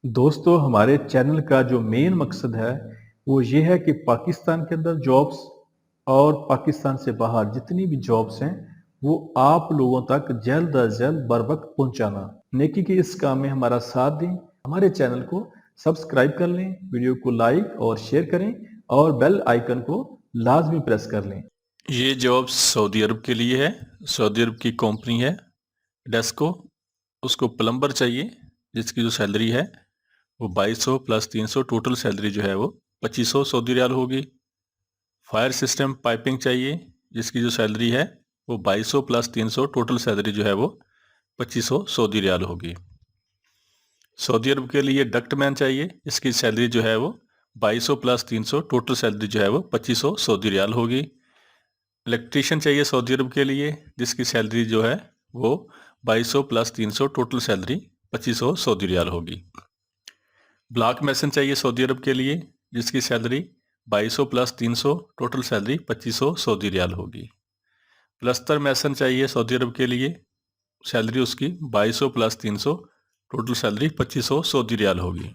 दोस्तों, हमारे चैनल का जो मेन मकसद है वो ये है कि पाकिस्तान के अंदर जॉब्स और पाकिस्तान से बाहर जितनी भी जॉब्स हैं वो आप लोगों तक जल्द अज जल्द बर वक्त पहुंचाना। नेकी के इस काम में हमारा साथ दें, हमारे चैनल को सब्सक्राइब कर लें, वीडियो को लाइक और शेयर करें और बेल आइकन को लाजमी प्रेस कर लें। ये जॉब सऊदी अरब के लिए है। सऊदी अरब की कंपनी है डेस्को। उसको प्लम्बर चाहिए जिसकी जो सैलरी है वो 2200 प्लस 300, टोटल सैलरी जो है वो 2500 सऊदी रियाल होगी। फायर सिस्टम पाइपिंग चाहिए जिसकी जो सैलरी है वो 2200 प्लस 300, टोटल सैलरी जो है वो 2500 सऊदी रियाल होगी। सऊदी अरब के लिए डक्टमैन चाहिए इसकी सैलरी जो है वो 2200 प्लस 300, टोटल सैलरी जो है वो 2500 सऊदी रियाल होगी। इलेक्ट्रीशियन चाहिए सऊदी अरब के लिए जिसकी सैलरी जो है वो 2200 plus 300, total salary 2500 Saudi riyal होगी। ब्लॉक मैसन चाहिए सऊदी अरब के लिए जिसकी salary 2200 plus 300, total salary 2500 Saudi riyal होगी। प्लस्तर मैसन चाहिए सऊदी अरब के लिए, सैलरी उसकी 2200 plus 300, total salary 2500 Saudi riyal होगी।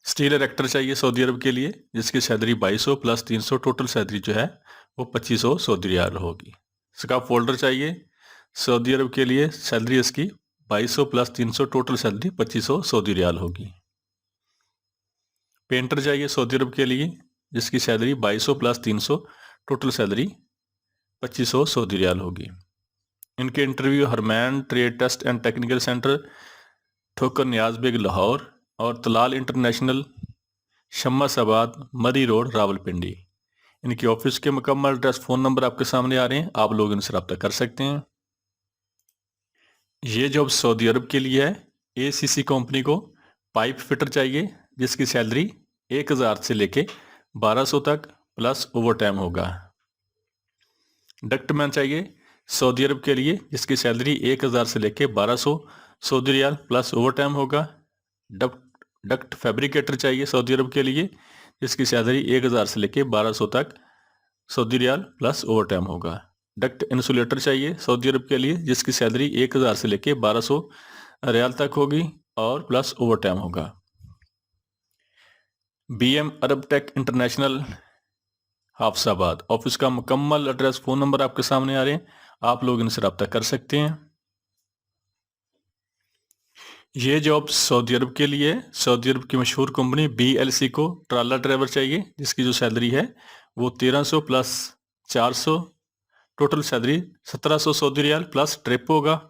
स्टील इरेक्टर चाहिए सऊदी अरब के लिए जिसकी सैलरी 2200 प्लस 300, टोटल सैलरी जो है वो 2500 सऊदी रियाल होगी। स्काफ फोल्डर चाहिए सऊदी अरब के लिए, सैलरी इसकी 2200 plus 300, total salary 2500 Saudi riyal होगी। पेंटर चाहिए सऊदी अरब के लिए जिसकी salary 2200 plus 300, total salary 2500 Saudi riyal होगी। इनके इंटरव्यू हरमैन trade test and technical centre, Thokar Niaz bag Lahore और तलाल इंटरनेशनल, शम्मासाबाद, मरी रोड, रावलपिंडी। इनकी ऑफिस के मुकम्मल एड्रेस, फ़ोन नंबर आपके सामने आ रहे हैं, आप लोग इनसे रब्ता कर सकते हैं। ये जॉब सऊदी अरब के लिए है। एसीसी कंपनी को पाइप फिटर चाहिए जिसकी सैलरी 1000 से लेके 1200 तक प्लस ओवर टाइम होगा। डक्टमैन चाहिए सऊदी अरब के लिए जिसकी सैलरी 1000 से लेके 1200 Saudi riyal plus overtime होगा। डक्ट फैब्रिकेटर चाहिए सऊदी अरब के लिए जिसकी सैलरी 1000 से लेके 1200 तक Saudi riyal plus overtime होगा। डक्ट इंसुलेटर चाहिए सऊदी अरब के लिए जिसकी सैलरी 1000 से लेके 1200 रियाल तक होगी और प्लस ओवर टाइम होगा। बीएम अरब टेक इंटरनेशनल, हाफसाबाद। ऑफिस का मुकम्मल एड्रेस, फ़ोन नंबर आपके सामने आ रहे हैं, आप लोग इनसे रब्ता कर सकते हैं। ये जॉब सऊदी अरब के लिए है। सऊदी अरब की मशहूर कंपनी BLC को ट्राला ड्राइवर चाहिए जिसकी जो सैलरी है वो 1300 plus 400, total salary 1700 Saudi riyal plus trip होगा।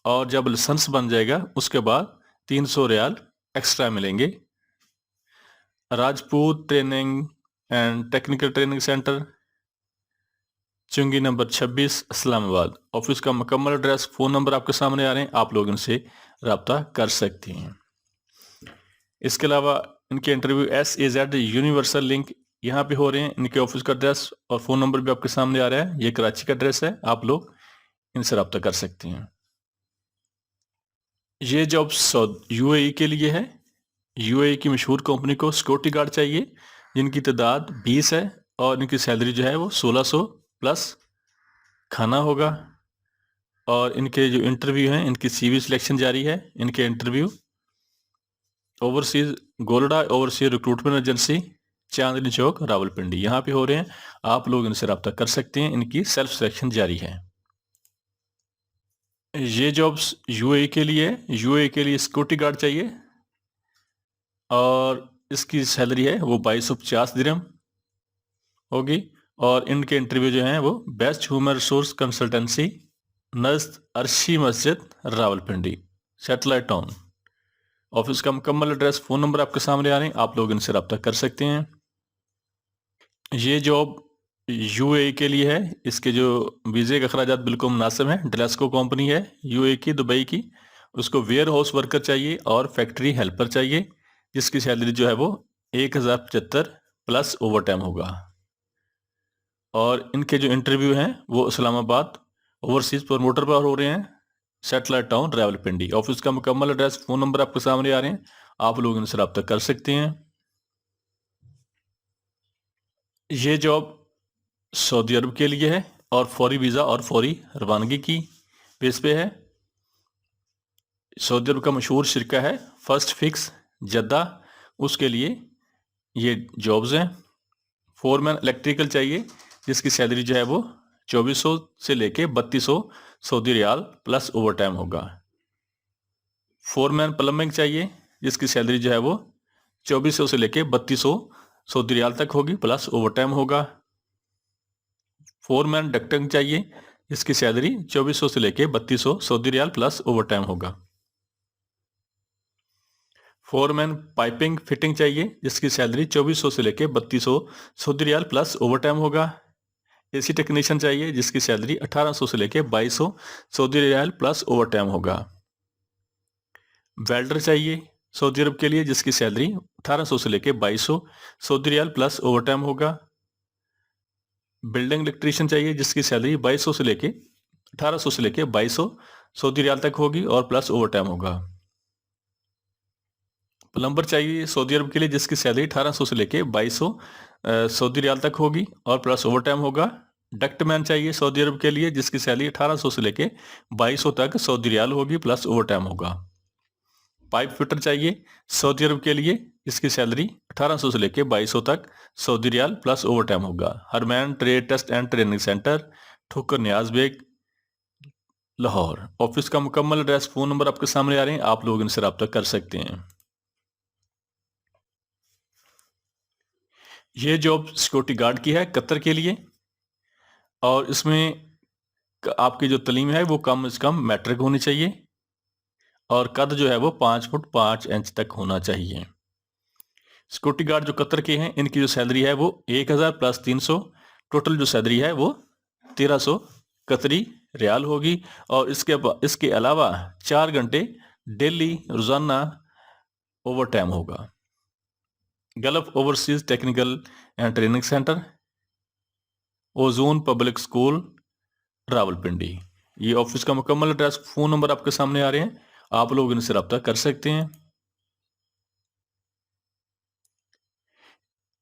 और जब लाइसेंस बन जाएगा उसके बाद 300 रियाल एक्स्ट्रा मिलेंगे। Rajput training and technical training centre, चुंगी नंबर 26, इस्लामाबाद। ऑफिस का मुकम्मल एड्रेस, फ़ोन नंबर आपके सामने आ रहे हैं, आप लोग इनसे रब्ता कर सकती हैं। इसके अलावा इनके इंटरव्यू SAZ यूनिवर्सल लिंक यहाँ पे हो रहे हैं। इनके ऑफिस का एड्रेस और फ़ोन नंबर भी आपके सामने आ रहा है। ये कराची का एड्रेस है, आप लोग इनसे रब्ता कर सकती हैं। ये जॉब UAE के लिए है। UAE की मशहूर कंपनी को सिक्योरिटी गार्ड चाहिए जिनकी तादाद 20 है और इनकी सैलरी जो है वो 1600 प्लस खाना होगा। और इनके जो इंटरव्यू हैं, इनकी CV सिलेक्शन जारी है। इनके interview overseas गोल्डा overseas recruitment agency, Chandni Chowk, Rawalpindi, यहाँ पे हो रहे हैं, आप लोग इनसे रब्ता कर सकते हैं। इनकी सेल्फ सिलेक्शन जारी है। ये जॉब्स UAE के लिए है। UAE के लिए सिक्योरिटी गार्ड चाहिए और इसकी सैलरी है वो 2250 दिरहम होगी। और इनके इंटरव्यू जो हैं वो बेस्ट ह्यूमन रिसोर्स कंसल्टेंसी, नज़द अरशी मस्जिद, रावलपिंडी, सैटेलाइट टाउन। ऑफिस का मुकम्मल एड्रेस, फ़ोन नंबर आपके सामने आ रहे हैं, आप लोग इनसे रब्ता कर सकते हैं। ये जॉब UAE के लिए है। इसके जो वीज़े के अखराजात बिल्कुल मुनासिब हैं। डेलेस्को कंपनी है UAE की, दुबई की। उसको वेयर हाउस वर्कर चाहिए और फैक्ट्री हेल्पर चाहिए जिसकी सैलरी जो है वो 1075 प्लस ओवर टाइम होगा। और इनके जो इंटरव्यू हैं वो इस्लामाबाद ओवरसीज प्रमोटर पर हो रहे हैं, सैटेलाइट टाउन, रावलपिंडी। ऑफिस का मुकम्मल एड्रेस, फ़ोन नंबर आपके सामने आ रहे हैं, आप लोग इनसे रब्ता कर सकते हैं। ये जॉब सऊदी अरब के लिए है और फौरी वीज़ा और फौरी रवानगी की बेस पे है। सऊदी अरब का मशहूर शिरका है फर्स्ट फिक्स जद्दा, उसके लिए ये जॉब्स हैं। फोरमैन इलेक्ट्रिकल चाहिए जिसकी सैलरी जो है वो 2400 से लेके 3200 Saudi riyal plus overtime होगा। फोरमैन प्लम्बिंग चाहिए जिसकी सैलरी जो है वो 2400 से लेके 3200 सऊदी रियाल तक होगी प्लस ओवर टाइम होगा। फोरमैन डक्टिंग चाहिए जिसकी सैलरी 2400 से लेके 3200 Saudi riyal plus overtime होगा। फोरमैन पाइपिंग फिटिंग चाहिए जिसकी सैलरी 2400 से लेके 3200 Saudi riyal plus overtime होगा। एसी टेक्नीशियन चाहिए जिसकी सैलरी 1800 से लेके 2200 Saudi riyal plus overtime होगा। वेल्डर चाहिए सऊदी अरब के लिए जिसकी सैलरी 1800 से लेके 2200 Saudi riyal plus overtime होगा। बिल्डिंग इलेक्ट्रीशियन चाहिए जिसकी सैलरी 2200 से लेके 1800 से लेके 2200 सऊदी रियाल तक होगी और प्लस ओवर टाइम होगा। प्लम्बर चाहिए सऊदी अरब के लिए जिसकी सैलरी 1800 से लेके 2200 सऊदी रियाल तक होगी और प्लस ओवर टाइम होगा। डक्टमैन चाहिए सऊदी अरब के लिए जिसकी सैलरी 1800 से लेके 2200 तक सऊदी रियाल होगी प्लस ओवर टाइम होगा। पाइप फिटर चाहिए सऊदी अरब के लिए जिसकी सैलरी 1800 से लेके 2200 तक Saudi riyal plus overtime होगा। हरमैन trade test and training centre, Thokar Niaz bag, Lahore. Office का मुकम्मल एड्रेस, फोन नंबर आपके सामने आ रहे हैं, आप लोग इनसे रब्ता कर सकते हैं। ये जॉब सिक्योरिटी गार्ड की है कतर के लिए और इसमें आपकी जो तालीम है वो कम से कम मैट्रिक होनी चाहिए और कद जो है वो 5 फुट 5 इंच तक होना चाहिए। सिक्योरिटी गार्ड जो कतर के हैं इनकी जो सैलरी है वो 1000 प्लस 300, टोटल जो सैलरी है वो 1300 कतरी रियाल होगी और इसके अलावा 4 घंटे डेली रोजाना ओवर टाइम होगा। Gulf overseas technical and training centre, ozone public school, Rawalpindi. ये ऑफिस का मुकम्मल एड्रेस, फोन नंबर आपके सामने आ रहे हैं, आप लोग इनसे रब्ता कर सकते हैं।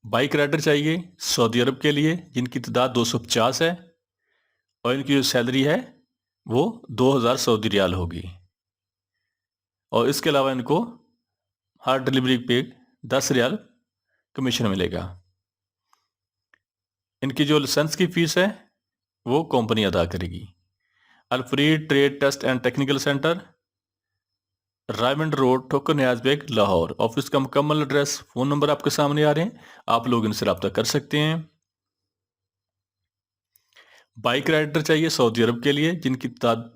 बाइक राइडर चाहिए सऊदी अरब के लिए जिनकी तादाद 250 है और इनकी जो सैलरी है वो 2000 सऊदी रियाल होगी और इसके अलावा इनको हर डिलीवरी पे 10 रियाल कमीशन मिलेगा। इनकी जो लाइसेंस की फीस है वो कंपनी अदा करेगी। अलफ्रीड trade test and technical centre, Raymond road, Thokar Niaz bag, Lahore. Office का मुकम्मल एड्रेस, फोन नंबर आपके सामने आ रहे हैं, आप लोग इनसे रब्ता कर सकते हैं। बाइक राइडर चाहिए सऊदी अरब के लिए जिनकी तादाद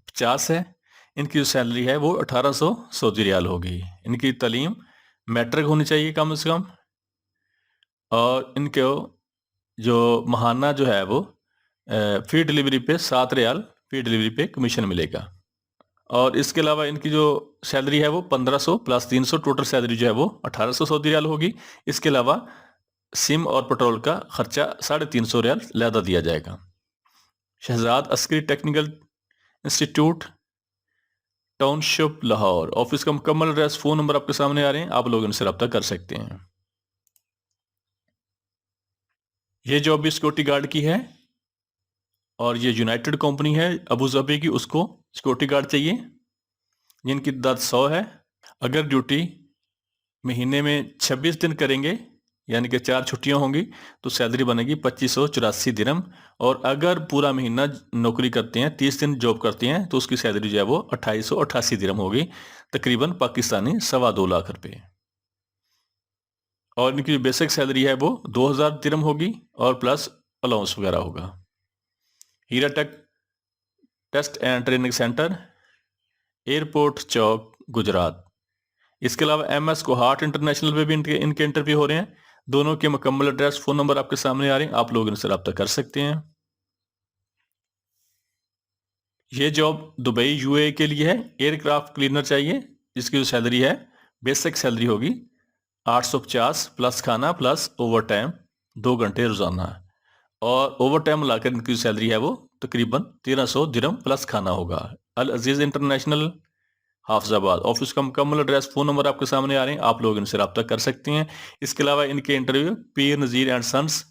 50 है, इनकी जो सैलरी है वो 1800 सऊदी रियाल होगी। इनकी तालीम मैट्रिक होनी चाहिए कम से कम और इनको जो महाना जो है वो फी डिलीवरी पे 7 रियाल फी डिलीवरी पे कमीशन मिलेगा और इसके अलावा इनकी जो सैलरी है वो 1500 प्लस 300, टोटल सैलरी जो है वो 1800 सऊदी रियाल होगी। इसके अलावा सिम और पेट्रोल का खर्चा 350 रियाल लहदा दिया जाएगा। Shahzad Askari technical institute, township, Lahore. Office का मुकम्मल एड्रेस, फोन नंबर आपके सामने आ रहे हैं, आप लोग इनसे रब्ता कर सकते हैं। ये जॉब भी सिक्योरिटी गार्ड की है और ये यूनाइटेड कंपनी है अबू धाबी की, उसको सिक्योरिटी गार्ड चाहिए जिनकी तादाद 100 है। अगर ड्यूटी महीने में 26 दिन करेंगे यानी कि 4 छुट्टियां होंगी तो सैलरी बनेगी 2584 दिरहम और अगर पूरा महीना नौकरी करते हैं 30 दिन जॉब करते हैं तो उसकी सैलरी जो है वो 2888 दिरहम होगी, तकरीबन पाकिस्तानी 2.25 लाख रुपए। और इनकी जो बेसिक सैलरी है वो 2000 दिरहम होगी और प्लस अलाउंस वगैरह होगा। Heera tech test and training centre, airport चौक, गुजरात। इसके अलावा MS कोहाट इंटरनेशनल पे भी इनके इंटरव्यू हो रहे हैं। दोनों के मुकम्मल एड्रेस, फोन नंबर आपके सामने आ रहे हैं, आप लोग इनसे रब्ता कर सकते हैं। ये जॉब दुबई UAE के लिए है। एयरक्राफ्ट क्लीनर चाहिए जिसकी जो सैलरी है बेसिक सैलरी होगी 850 प्लस खाना प्लस ओवर टाइम 2 घंटे रोजाना और ओवर टाइम मिलाकर इनकी जो सैलरी है वो तकरीबन 1300 दिरहम प्लस खाना होगा। अल अजीज इंटरनेशनल, हाफिजाबाद। ऑफिस का मुकम्मल एड्रेस, फोन नंबर आपके सामने आ रहे हैं, आप लोग इनसे रब्ता कर सकते हैं। इसके अलावा इनके interview Pir Nazir and sons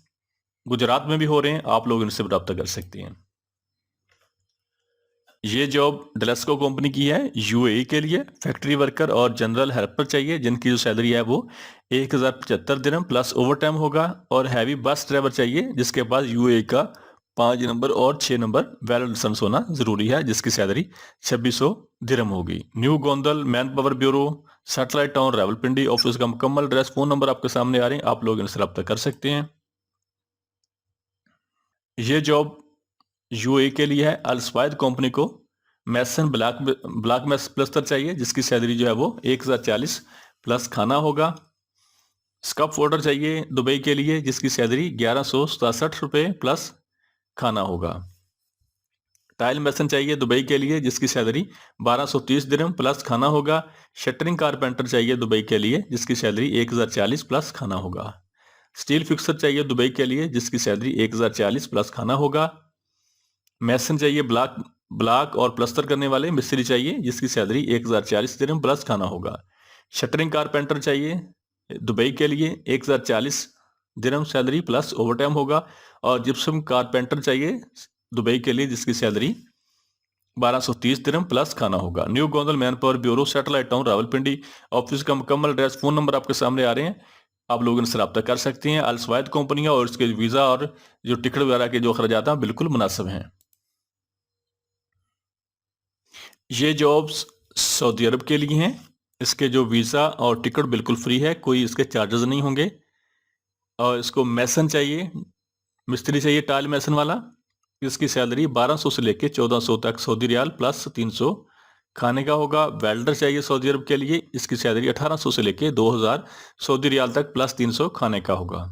Gujarat में भी हो रहे हैं, आप लोग इनसे रब्ता कर सकते हैं। ये जॉब डेलेस्को कंपनी की है यूएई के लिए। फैक्ट्री वर्कर और जनरल हेल्पर चाहिए जिनकी जो सैलरी है वो 1075 दिरहम प्लस ओवर टाइम होगा। और हैवी बस ड्राइवर चाहिए जिसके पास यूएई का 5 नंबर और 6 नंबर वैलिड लाइसेंस होना जरूरी है, जिसकी सैलरी 2600 दिरहम होगी। New Gondal man power bureau, satellite town Rawalpindi. Office का मुकम्मल एड्रेस, फोन नंबर आपके सामने आ रहे हैं, आप लोग इनसे रब्ता कर सकते हैं। ये जॉब यूएई के लिए है। अलस्वाइद कंपनी को मैसन ब्लैक मैस प्लस्तर चाहिए जिसकी सैलरी जो है वो 1040 प्लस खाना होगा। स्कप फोल्डर चाहिए दुबई के लिए जिसकी सैलरी 1167 रुपये प्लस खाना होगा। टाइल मैसन चाहिए दुबई के लिए जिसकी सैलरी 1230 दिरहम प्लस खाना होगा। शटरिंग कारपेंटर चाहिए दुबई के लिए जिसकी सैलरी 1040 प्लस खाना होगा। स्टील फिक्सर चाहिए दुबई के लिए जिसकी सैलरी 1040 प्लस खाना होगा। मैसन चाहिए ब्लॉक और प्लस्तर करने वाले मिस्त्री चाहिए जिसकी सैलरी 1040 दिरहम प्लस खाना होगा। शटरिंग कारपेंटर चाहिए दुबई के लिए 1040 दिरहम सैलरी प्लस ओवर टाइम होगा। और जिप्सम कारपेंटर चाहिए दुबई के लिए जिसकी सैलरी 1230 दिरहम प्लस खाना होगा। New Gondal man power bureau, satellite town Rawalpindi. Office का मुकम्मल एड्रेस, फोन नंबर आपके सामने आ रहे हैं, आप लोग इनसे रब्ता कर सकते हैं। अलस्वाइद कंपनियां और इसके वीज़ा और जो टिकट वगैरह के जो खर्चात हैं बिल्कुल मुनासिब हैं। ये जॉब्स सऊदी अरब के लिए हैं। इसके जो वीज़ा और टिकट बिल्कुल फ्री है, कोई इसके चार्जेस नहीं होंगे। और इसको मैसन चाहिए, मिस्त्री चाहिए टाइल मैसन वाला। इसकी सैलरी 1200 से लेके 1400 तक सऊदी रियाल प्लस 300 खाने का होगा। वेल्डर चाहिए सऊदी अरब के लिए, इसकी सैलरी 1800 से लेके 2000 सऊदी रियाल तक प्लस 300 खाने का होगा।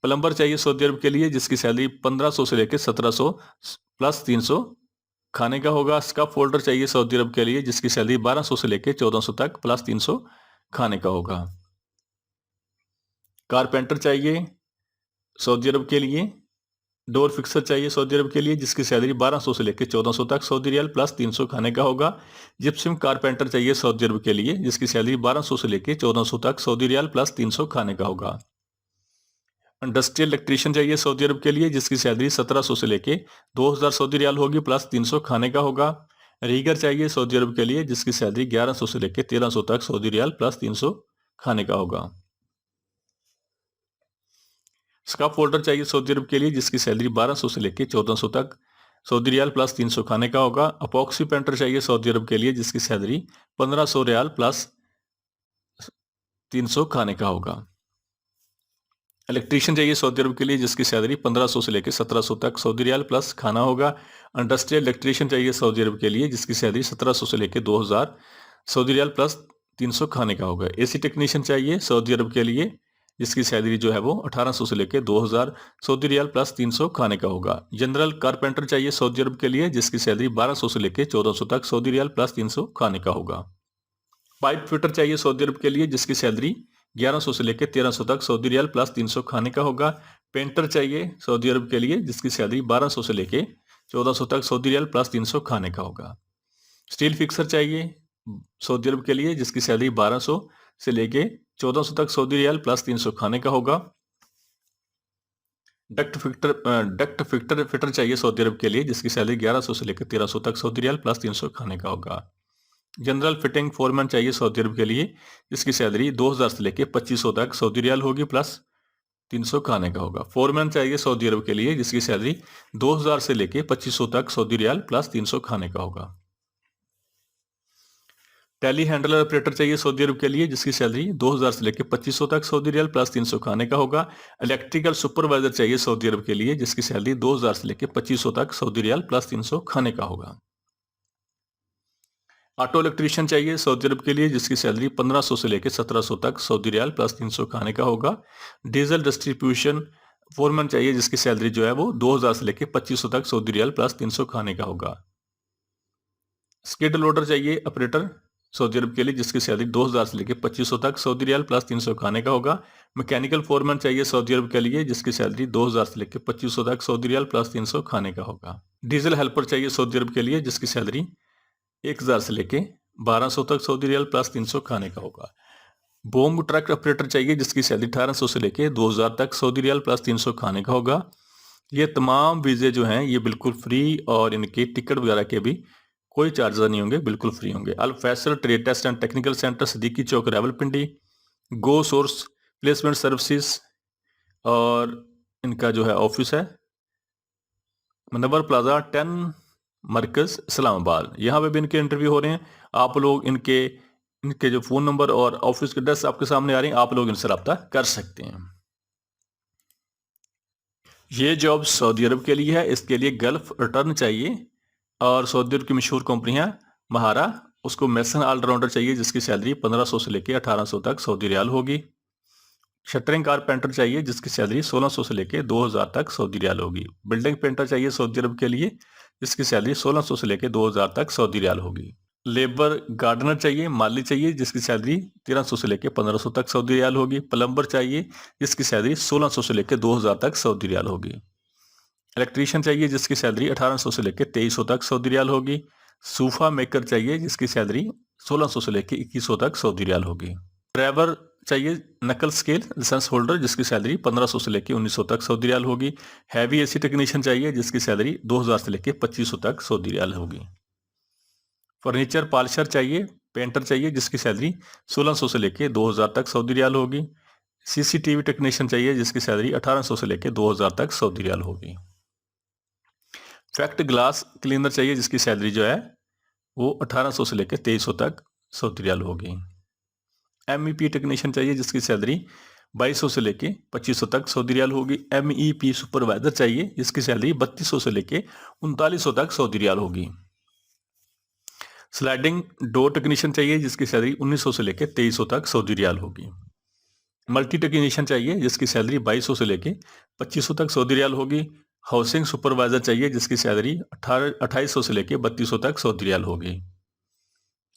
प्लम्बर चाहिए सऊदी अरब के लिए जिसकी सैलरी 1500 से लेके 1700 प्लस 300 खाने का होगा। स्कप फोल्डर चाहिए सऊदी अरब के लिए जिसकी सैलरी 1200 से लेके 1400 तक प्लस 300 खाने का होगा। कारपेंटर चाहिए सऊदी अरब के लिए। डोर फिक्सर चाहिए सऊदी अरब के लिए जिसकी सैलरी 1200 से लेकर 1400 तक सऊदी रियाल प्लस 300 खाने का होगा। जिप्सम कारपेंटर चाहिए सऊदी अरब के लिए जिसकी सैलरी 1200 से लेकर 1400 तक सऊदी रियाल प्लस 300 खाने का होगा। इंडस्ट्रियल इलेक्ट्रीशियन चाहिए सऊदी अरब के लिए जिसकी सैलरी 1700 से लेकर 2000 सऊदी रियाल होगी प्लस 300 खाने का होगा। रीगर चाहिए सऊदी अरब के लिए जिसकी सैलरी 1100 से लेकर 1300 तक सऊदी रियाल प्लस 300 खाने का होगा। स्कप फोल्डर चाहिए सऊदी अरब के लिए जिसकी सैलरी 1200 से लेकर 1400 तक सऊदी रियाल प्लस 300 खाने का होगा। अपॉक्सी पेंटर चाहिए सऊदी अरब के लिए जिसकी सैलरी 1500 रियाल प्लस 300 खाने का होगा। इलेक्ट्रीशियन चाहिए सऊदी अरब के लिए जिसकी सैलरी 1500 से लेकर 1700 तक सऊदी रियाल प्लस खाना होगा। इंडस्ट्रियल इलेक्ट्रीशियन चाहिए सऊदी अरब के लिए जिसकी सैलरी 1700 से लेकर 2000 सऊदी रियाल प्लस 300 खाने का होगा। एसी टेक्नीशियन चाहिए सऊदी अरब के लिए जिसकी सैलरी जो है वो 1800 से लेकर 2000 सऊदी रियाल प्लस 300 खाने का होगा। जनरल कारपेंटर चाहिए सऊदी अरब के लिए जिसकी सैलरी 1200 से लेकर 1400 तक सऊदी रियाल प्लस 300 खाने का होगा। पाइप फिटर चाहिए सऊदी अरब के लिए जिसकी सैलरी 1100 से लेकर 1300 तक सऊदी रियाल प्लस 300 खाने का होगा। पेंटर चाहिए सऊदी अरब के लिए जिसकी सैलरी 1200 से लेकर 1400 तक सऊदी रियाल प्लस 300 खाने का होगा। स्टील फिक्सर चाहिए सऊदी अरब के लिए जिसकी सैलरी 1200 से लेके 1400 तक सऊदी रियाल प्लस 300 खाने का होगा। डक्ट फिटर चाहिए सऊदी अरब के लिए जिसकी सैलरी 1100 से लेकर 1300 तक सऊदी रियाल प्लस 300 खाने का होगा। जनरल फिटिंग फोरमैन चाहिए सऊदी अरब के लिए जिसकी सैलरी 2000 से लेकर 2500 तक सऊदी रियाल होगी प्लस 300 खाने का होगा। फोरमैन चाहिए सऊदी अरब के लिए जिसकी सैलरी 2000 से लेकर 2500 तक सऊदी रियाल प्लस 300 खाने का होगा। टेली हैंडलर ऑपरेटर चाहिए सऊदी अरब के लिए जिसकी सैलरी 2000 से लेकर 2500 तक सऊदी रियाल प्लस 300 खाने का होगा। इलेक्ट्रिकल सुपरवाइजर चाहिए सऊदी अरब के लिए जिसकी सैलरी 2000 से लेकर 2500 तक सऊदी रियाल प्लस 300 खाने का होगा। ऑटो इलेक्ट्रीशियन चाहिए सऊदी अरब के लिए जिसकी सैलरी 1500 से लेकर 1700 तक सऊदी रियाल प्लस 300 खाने का होगा। डीजल डिस्ट्रीब्यूशन फोरमैन चाहिए जिसकी सैलरी जो है वो 2000 से लेकर 2500 तक सऊदी रियाल प्लस 300 खाने का होगा। स्किड लोडर चाहिए ऑपरेटर सऊदी अरब के लिए जिसकी सैलरी 2000 से लेकर 2500 तक सऊदी रियाल प्लस 300 खाने का होगा। मैकेनिकल फोरमैन चाहिए सऊदी अरब के लिए जिसकी सैलरी 2000 से लेकर 2500 तक सऊदी रियाल प्लस 300 खाने का होगा। डीजल हेल्पर चाहिए सऊदी अरब के लिए जिसकी सैलरी 1000 से लेकर 1200 तक सऊदी रियाल प्लस 300 खाने का होगा। बोम ट्रक ऑपरेटर चाहिए जिसकी सैलरी 1800 से लेकर 2000 तक सऊदी रियाल प्लस 300 खाने का होगा। ये तमाम वीज़े जो हैं ये बिल्कुल फ्री और इनके टिकट वगैरह के भी कोई चार्जेस नहीं होंगे, बिल्कुल फ्री होंगे। Al Faisal trade test and technical centre, Siddiqui चौक, Rawalpindi. Go source placement services, और इनका जो है ऑफिस है मुनव्वर प्लाजा 10 मरकज इस्लामाबाद। यहाँ पे भी इनके इंटरव्यू हो रहे हैं। आप लोग इनके इनके जो फ़ोन नंबर और ऑफिस के एड्रेस आपके सामने आ रही हैं, आप लोग इनसे रब्ता कर सकते हैं। ये जॉब सऊदी अरब के लिए है, इसके लिए गल्फ रिटर्न चाहिए और सऊदी अरब की मशहूर कंपनी है महारा। उसको मेसन ऑलराउंडर चाहिए जिसकी सैलरी 1500 से लेकर 1800 तक सऊदी रियाल होगी। शटरिंग कारपेंटर चाहिए जिसकी सैलरी 1600 से लेकर 2000 तक सऊदी रियाल होगी। बिल्डिंग पेंटर चाहिए सऊदी अरब के लिए जिसकी सैलरी 1600 से लेकर 2000 तक सऊदी रियाल होगी। लेबर गार्डनर चाहिए, माली चाहिए जिसकी सैलरी 1300 से लेकर 1500 तक सऊदी रियाल होगी। प्लम्बर चाहिए जिसकी सैलरी 1600 से लेकर 2000 तक सऊदी रियाल होगी। इलेक्ट्रीशियन चाहिए जिसकी सैलरी 1800 से लेकर 2300 तक सऊदी रियाल होगी। सूफा मेकर चाहिए जिसकी सैलरी 1600 से लेकर 2100 तक सऊदी रियाल होगी। ड्राइवर चाहिए नकल स्केल लाइसेंस होल्डर जिसकी सैलरी 1500 से लेकर 1900 तक सऊदी रियाल होगी। हैवी एसी टेक्नीशियन चाहिए जिसकी सैलरी 2000 से लेकर 2500 तक सऊदी रियाल होगी। फर्नीचर पॉलिशर चाहिए, पेंटर चाहिए जिसकी सैलरी 1600 से लेकर 2000 तक सऊदी रियाल होगी। सीसीटीवी टेक्नीशियन चाहिए जिसकी सैलरी 1800 से लेकर 2000 तक सऊदी रियाल होगी। फैक्ट ग्लास क्लीनर चाहिए जिसकी सैलरी जो है वो 1800 से लेकर 2300 तक सऊदी रियाल होगी। MEP टेक्नीशियन चाहिए जिसकी सैलरी 2200 से लेके 2500 तक सऊदी रियाल होगी। MEP सुपरवाइजर चाहिए जिसकी सैलरी 3200 से लेके 3900 तक सऊदी रियाल होगी। स्लाइडिंग डोर टेक्नीशियन चाहिए जिसकी सैलरी 1900 से लेके 2300 तक सऊदी रियाल होगी। मल्टी टेक्नीशियन चाहिए जिसकी सैलरी 2200 से लेके 2500 तक सऊदी रियाल होगी। हाउसिंग सुपरवाइजर चाहिए जिसकी सैलरी 2800 से लेके 3200 तक सऊदी रियाल होगी।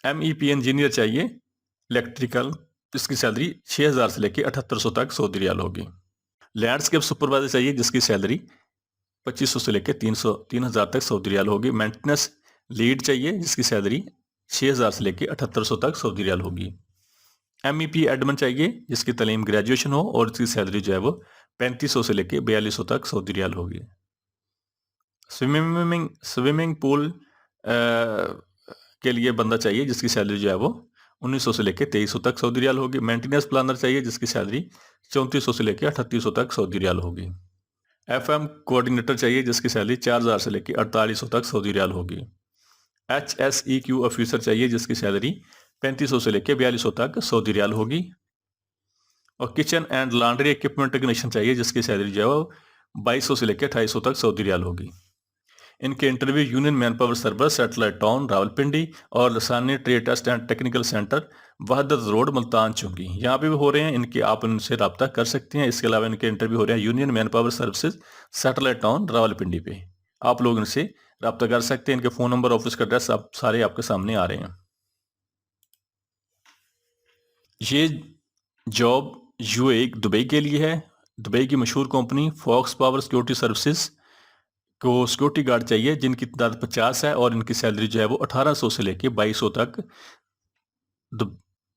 MEP इंजीनियर चाहिए इलेक्ट्रिकल जिसकी सैलरी 6000 से लेके 7800 तक सऊदी रियाल होगी। लैंडस्केप सुपरवाइजर चाहिए जिसकी सैलरी 2500 से लेकर 3000 तक सऊदी रियाल होगी। मेंटेनेंस लीड चाहिए जिसकी सैलरी 6000 से लेकर 7800 तक सऊदी रियाल होगी। MEP एडमिन चाहिए जिसकी तालीम ग्रेजुएशन हो और इसकी सैलरी जो है वो 3500 से लेकर 4200 तक सऊदी रियाल होगी। स्विमिंग पूल के लिए बंदा चाहिए जिसकी सैलरी जो है वो 1900 से लेकर 2300 तक सऊदी रियाल होगी। मेंटेनेंस प्लानर चाहिए जिसकी सैलरी 3400 से लेकर 3800 तक सऊदी रियाल होगी। FM कोऑर्डिनेटर चाहिए जिसकी सैलरी 4000 से लेकर 4800 तक सऊदी रियाल होगी। HSEQ ऑफिसर चाहिए जिसकी सैलरी 3500 से लेकर 4200 तक सऊदी रियाल होगी। और kitchen and laundry equipment technician चाहिए जिसकी सैलरी जो है वो 2200 से लेकर 2800 तक सऊदी रियाल होगी। इनके interview union manpower service, satellite town Rawalpindi और Lasani trade test and technical centre Wahdat road Multan चौकी यहाँ पे भी हो रहे हैं। इनके आप उनसे रब्ता कर सकते हैं। इसके अलावा इनके इंटरव्यू हो रहे हैं union man power services, satellite town Rawalpindi पे। आप लोग इनसे रब्ता कर सकते हैं। इनके फ़ोन नंबर, ऑफिस का एड्रेस आप सारे आपके सामने आ रहे हैं। ये जॉब UAE दुबई के लिए है। दुबई की मशहूर company Fox Power security services को सिक्योरिटी गार्ड चाहिए जिनकी तादाद 50 है और इनकी सैलरी जो है वो 1800 से लेके 2200 तक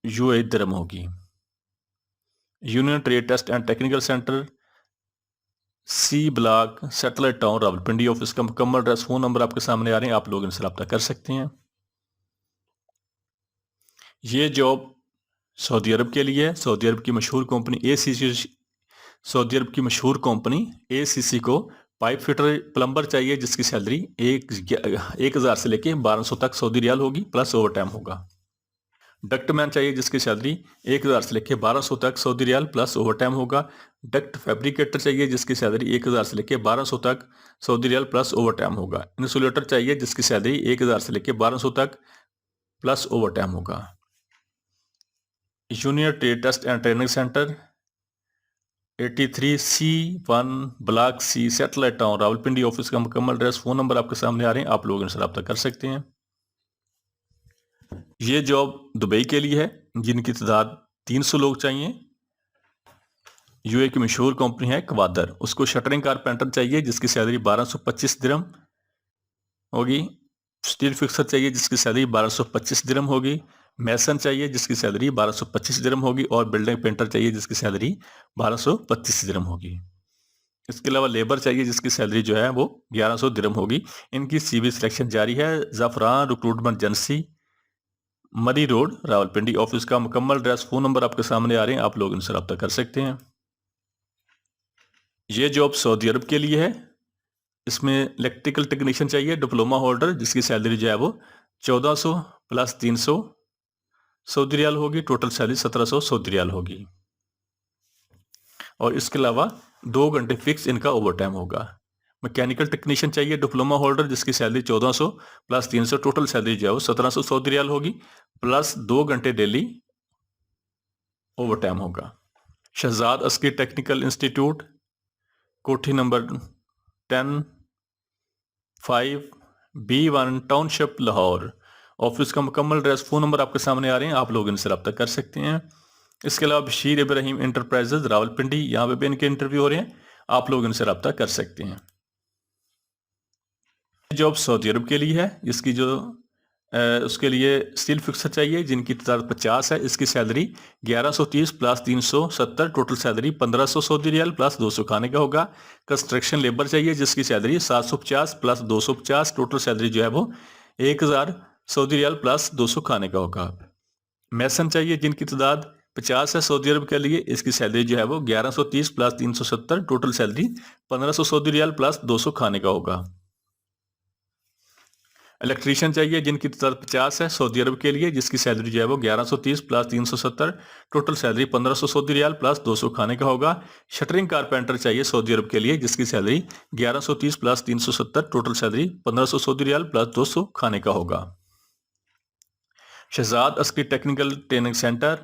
UAE दिरहम होगी। Union trade test and technical centre, C block, satellite town Rawalpindi. Office का मुकम्मल एड्रेस, फ़ोन नंबर आपके सामने आ रहे हैं। आप लोग इनसे रब्ता कर सकते हैं। ये जॉब सऊदी अरब के लिए है। सऊदी अरब की मशहूर कंपनी ACC को पाइप फिटर प्लम्बर चाहिए जिसकी सैलरी 1000 से लेके 1200 तक सऊदी रियाल होगी प्लस ओवर टाइम होगा। डक्टमैन चाहिए जिसकी सैलरी 1000 से लेके 1200 तक Saudi riyal plus overtime होगा। डक्ट फैब्रिकेटर चाहिए जिसकी सैलरी 1000 से लेके 1200 तक Saudi riyal plus overtime होगा। इंसुलेटर चाहिए जिसकी सैलरी 1000 से लेके 1200 तक प्लस ओवर टाइम होगा। Junior trade test and training centre 83C1 block C, satellite town Rawalpindi. Office का मुकम्मल एड्रेस, फ़ोन नंबर आपके सामने आ रहे हैं। आप लोग इनसे रब्ता कर सकते हैं। ये जॉब दुबई के लिए है जिनकी तादाद 300 लोग चाहिए। UAE की मशहूर कंपनी है कवादर। उसको शटरिंग कारपेंटर चाहिए जिसकी सैलरी 1225 दिरहम होगी। स्टील फिक्सर चाहिए जिसकी सैलरी 1225 दिरहम होगी। मैसन चाहिए जिसकी सैलरी 1225 दिरहम होगी और बिल्डिंग पेंटर चाहिए जिसकी सैलरी 1225 दिरहम होगी। इसके अलावा लेबर चाहिए जिसकी सैलरी जो है वो 1100 दिरहम होगी। इनकी सीवी सिलेक्शन जारी है। ज़ाफ़रान रिक्रूटमेंट एजेंसी, मरी रोड, रावलपिंडी। ऑफिस का मुकम्मल एड्रेस, फ़ोन नंबर आपके सामने आ रहे हैं, आप लोग इनसे रब्ता कर सकते हैं। ये जॉब सऊदी अरब के लिए है। इसमें इलेक्ट्रिकल टेक्नीशियन चाहिए, डिप्लोमा होल्डर, जिसकी सैलरी जो है वो 1400 प्लस 300 सऊदी रियाल होगी। टोटल सैलरी 1700 सऊदी रियाल होगी। और इसके अलावा 2 घंटे फिक्स इनका ओवर टाइम होगा। मैकेनिकल टेक्नीशियन चाहिए, डिप्लोमा होल्डर, जिसकी सैलरी 1400 प्लस 300 टोटल सैलरी जो है वो 1700 सऊदी रियाल होगी, प्लस 2 घंटे डेली ओवर टाइम होगा। शहजाद अस्की टेक्निकल इंस्टीट्यूट, कोठी number 10/5 B1 township Lahore. Office का मुकम्मल एड्रेस, फ़ोन नंबर आपके सामने आ रहे हैं, आप लोग इनसे रब्ता कर सकते हैं। इसके अलावा बशीर इब्राहिम इंटरप्राइजेज, रावलपिंडी, यहाँ पे भी इनके इंटरव्यू हो रहे हैं, आप लोग इनसे रब्ता कर सकते हैं। जॉब सऊदी अरब के लिए है, जिसकी जो उसके लिए स्टील फिक्सर चाहिए, जिनकी तादाद 50 है। इसकी salary 1130 plus 370 total salary 1500 Saudi riyal plus 200 खाने का होगा। कंस्ट्रक्शन लेबर चाहिए, जिसकी सैलरी 750 प्लस 250 टोटल सैलरी जो है वो 1000 सऊदी रियाल प्लस 200 खाने का होगा। मैसन चाहिए, जिनकी तादाद 50 है सऊदी अरब के लिए। इसकी सैलरी जो है वो 1130 plus 370 total salary 1500 Saudi riyal plus 200 खाने का होगा। इलेक्ट्रीशियन चाहिए, जिनकी तादाद 50 है सऊदी अरब के लिए, जिसकी सैलरी जो है वो 1130 plus 370 total salary 1500 Saudi riyal plus 200 खाने का होगा। शटरिंग कारपेंटर चाहिए सऊदी अरब के लिए, जिसकी salary 1130 plus 370 total salary 1500 Saudi riyal plus 200 खाने का होगा। शहजाद अस्की technical training centre,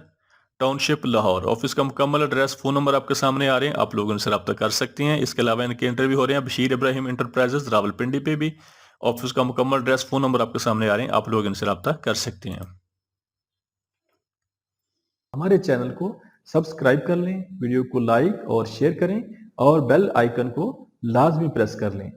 township Lahore. Office का मुकम्मल एड्रेस, फ़ोन नंबर आपके सामने आ रहे हैं, आप लोग उनसे रब्ता कर सकते हैं। इसके अलावा इनके इंटरव्यू हो रहे हैं बशीर इब्राहिम इंटरप्राइजेज, रावलपिंडी पे भी। ऑफिस का मुकम्मल एड्रेस, फ़ोन नंबर आपके सामने आ रहे हैं, आप लोग इनसे रब्ता कर सकते हैं। हमारे चैनल को सब्सक्राइब कर लें, वीडियो को लाइक और शेयर करें और बेल आइकन को लाजमी प्रेस कर लें।